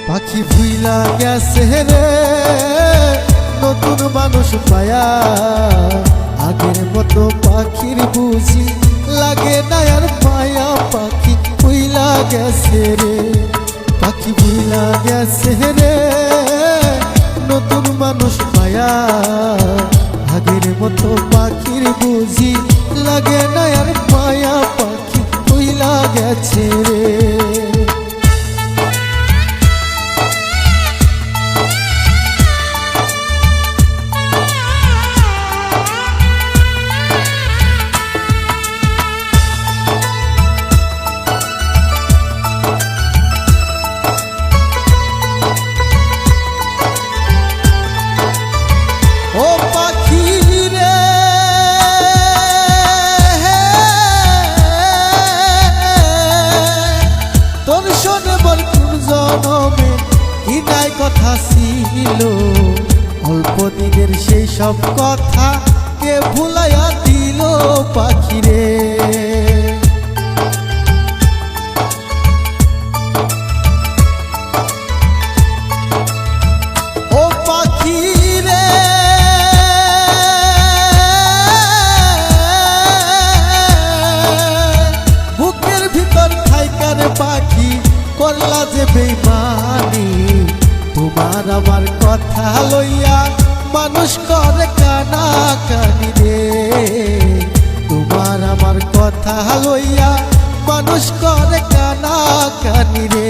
পাখি ভুইলা গেছে রে নতুন মানুষ পায়া, আগের মতো পাখির বুঝি লাগে না আর মায়া। পাখি ভুইলা গেছে রে, পাখি ভুইলা গেছে রে নতুন মানুষ পায়া, আগের মতো পাখির বুঝি লাগে না আর মায়া। পাখি ভুইলা গেছে রে। ও পাখি রে তোর শোনে বল কোন জনমে কি নাই কথা ছিল, অল্প দিনের সেই সব কথা কে ভুলাইয়া দিল। পাখি রে ও পাখি রে বুকের ভিতর থাইকার পাখি করলা যে বেইমানি, তোমার আমার কথা লইয়া মানুষ করে কানা কানি রে। তোমার আমার কথা লইয়া মানুষ করে কানা কানি রে।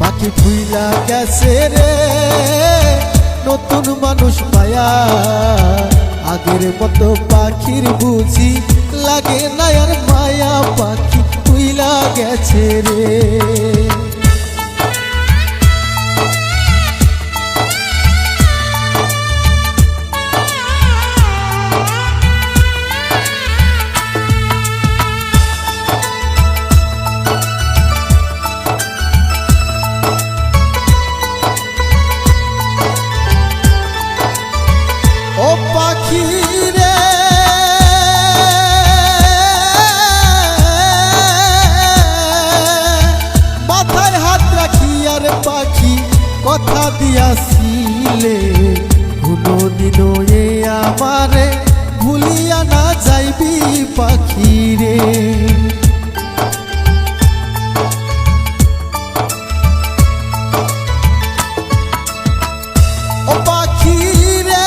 পাখি ভুইলা গেছে রে নতুন মানুষ পায়া, আগের মতো পাখির বুঝি লাগে না আর মায়া। পাখি ভুইলা গেছে রে। ও পাখি রে মাথায় হাত রাখি আর পাখি কথা দিয়াছিলে, কোনদিনও এ আমারে ভুলিয়া না যাইবি। পাখি রে ও পাখি রে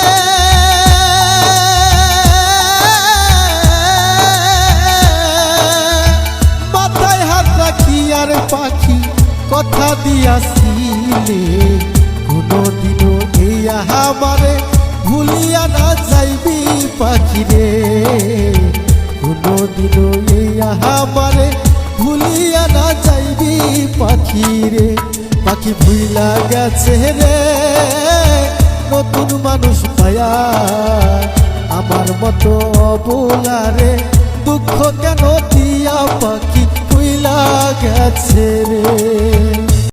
মাথায় হাত রাখি আর পাখি কথা দিয়াছিলে, কোনদিনও এই আমারে ভুলিয়া না যাইবি। পাখি রে কোনদিনও এই আমারে ভুলিয়া না যাইবি। পাখি রে পাখি ভুইলা গেছে রে নতুন মানুষ পায়া, আমার মতো অবলারে দুঃখ কেন দিয়া। পাখি ভুইলা গেছে রে।